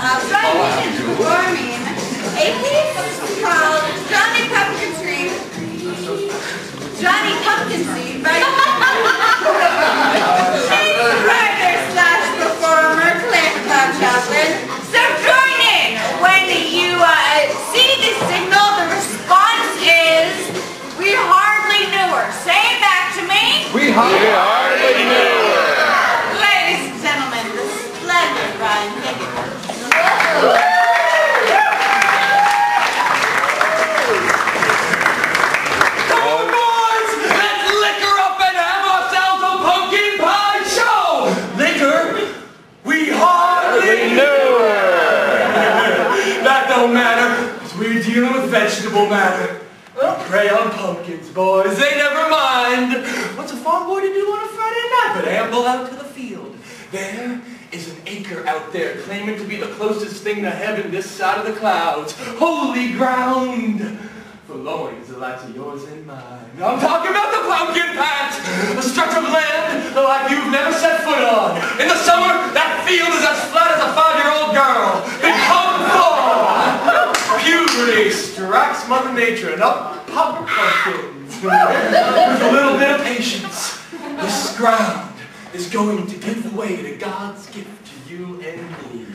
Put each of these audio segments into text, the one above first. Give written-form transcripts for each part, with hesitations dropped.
Australian performing a piece called Johnny Pumpkin Seed. Johnny Pumpkin Seed, right? She's a writer/performer, Claire Chaplin. So join in when you see the signal. The response is, we hardly knew her. Say it back to me. We hardly knew her. Ladies and gentlemen, the splendid Ryan Higgins. Come on, boys! Let's liquor up and have ourselves a pumpkin pie show! Liquor? We hardly knew her! That don't matter, because we're dealing with vegetable matter. Well, prey on pumpkins, boys. They never mind. What's a farm boy to do on a Friday night but amble out to the field? There is an acre out there claiming to be the closest thing to heaven this side of the clouds. Holy ground for loins the likes of yours and mine. I'm talking about the pumpkin patch, a stretch of land like you've never set foot on. In the summer, that field is as flat as a 5-year-old girl. Become fall. Puberty strikes Mother Nature and up pop pumpkins. With a little bit of patience, this ground is going to give way to God's gift to you and me.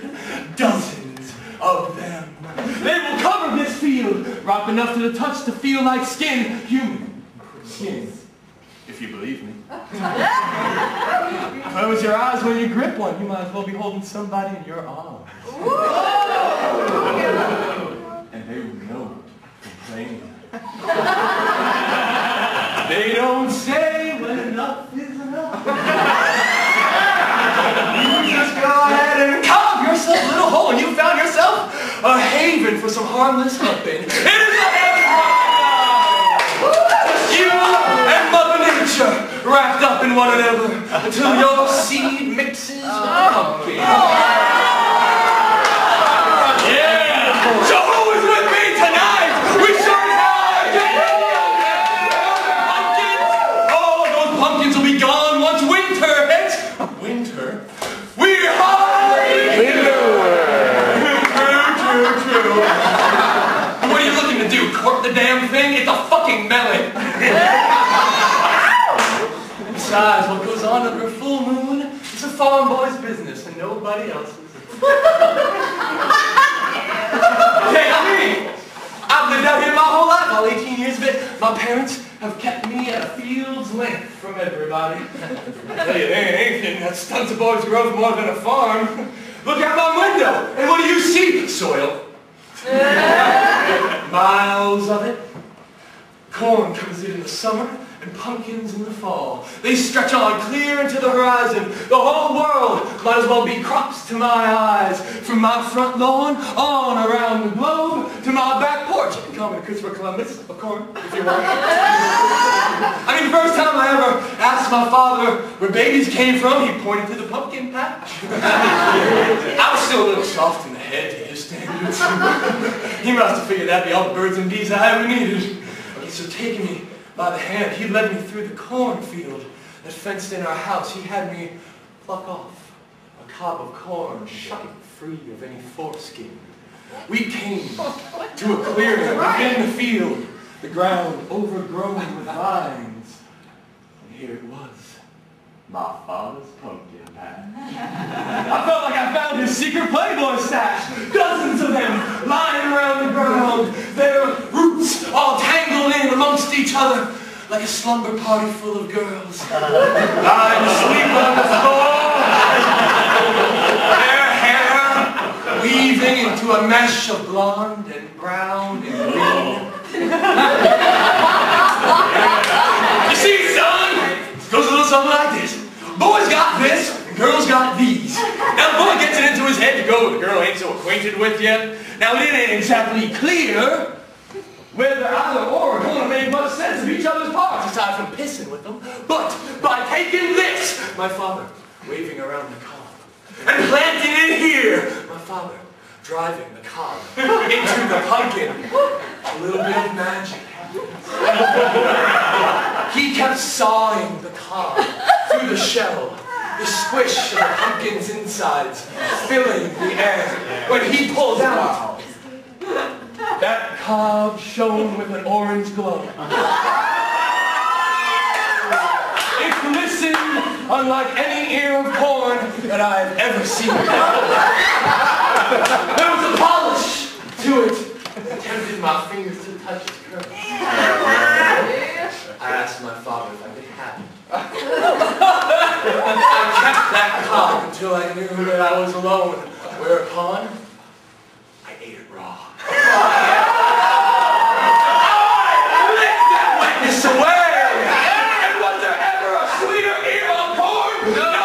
Dozens of them. They will cover this field, ripe enough to the touch to feel like skin. Human skin, if you believe me. Close your eyes when you grip one. You might as well be holding somebody in your arms. And they will know from playing. They don't say when enough is enough. You just go ahead and carve yourself a little hole and you found yourself a haven for some harmless humping. It is a happy ride! You and Mother Nature wrapped up in one another until your seed mixes with the pumpkin. Yeah! So who is with me tonight? We sure have! Pumpkins! Oh, those pumpkins will be gone once winter hits. Winter? We hardly knew her! True. What are you looking to do? Cork the damn thing? It's a fucking melon! Besides, what goes on under a full moon is a farm boy's business and nobody else's. Take me! I've lived out here my whole life, all 18 years of it. My parents have kept me at a field's length from everybody. I tell you, there ain't anything that stunts a boy's growth more than a farm. Look out my window, and what do you see? Soil. Miles of it. Corn comes in the summer, and pumpkins in the fall. They stretch on clear into the horizon. The whole world might as well be crops to my eyes. From my front lawn, on around the globe, to my back porch. You can call me Christopher Columbus, of course, if you want. I mean, the first time I ever asked my father where babies came from, he pointed to the pumpkin patch. I was still a little soft in the head to his standards. He must have figured that'd be all the birds and bees I ever needed. Okay, so taking me by the hand, he led me through the cornfield that fenced in our house. He had me pluck off a cob of corn, shuck it free of any foreskin. We came to a clearing within the field, the ground overgrown with vines. And here it was, my father's pumpkin patch. I felt like I found his secret Playboy stash. Dozens of them lying around the ground, their roots all tangled in amongst each other like a slumber party full of girls. Lying asleep on the floor, their hair weaving into a mesh of blonde and brown and green. You see, son, it goes a little something like this. Boys got this, and girls got these. Now the boy gets it into his head to go where the girl ain't so acquainted with yet. Now it ain't exactly clear whether either or are going to make much sense of each other's parts, aside from pissing with them. But by taking this, my father waving around the cob, and planting it here, my father driving the cob into the pumpkin, a little bit of magic happens. He kept sawing the cob through the shell the squish of the pumpkin's insides filling the air. When he pulled out, that cob shone with an orange glow. It glistened unlike any ear of corn that I have ever seen. There was a polish to it that tempted my fingers to touch its curve. I asked my father if I could have it. I kept that cob until I knew that I was alone, whereupon I ate it raw. I licked that wetness away! And was there ever a sweeter ear of corn? No,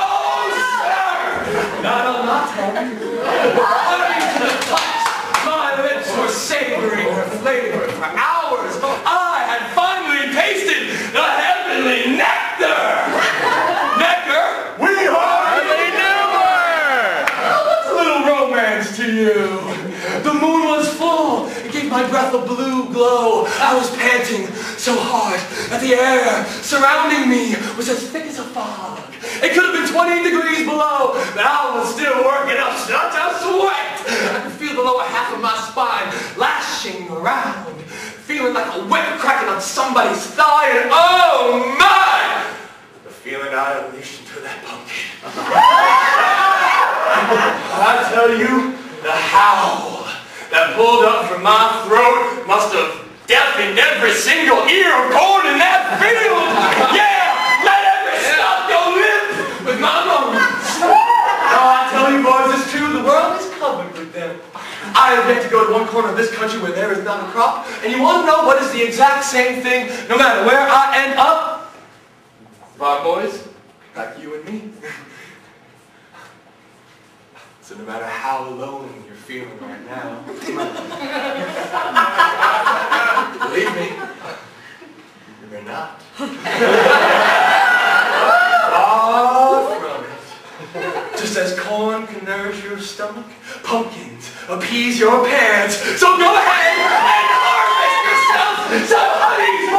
sir! Not on my tongue. Honey to the touch, my lips were savoring her flavor for hours. I had finally tasted the heavenly nectar! Nectar? We hardly knew her! What's a little romance to you? The moon was full. It gave my breath a blue glow. I was panting so hard that the air surrounding me was as thick as a fog. It could have been 20 degrees below, but I was still working up such a sweat. I could feel the lower half of my spine lashing around, feeling like a whip cracking on somebody's thigh, and oh my! The feeling I unleashed into that pumpkin. I tell you, the howl that pulled up from my throat must have deafened every single ear of corn in that field. Yeah, let every stump go limp with my moments. Now I tell you boys, it's true, the world is covered with them. I have yet to go to one corner of this country where there is not a crop, and you want to know what is the exact same thing no matter where I end up? Farm boys, like you and me. So no matter how alone you're feeling right now, believe me, you're not. Far from it. Just as corn can nourish your stomach, pumpkins appease your parents. So go ahead and harvest yourself some honey's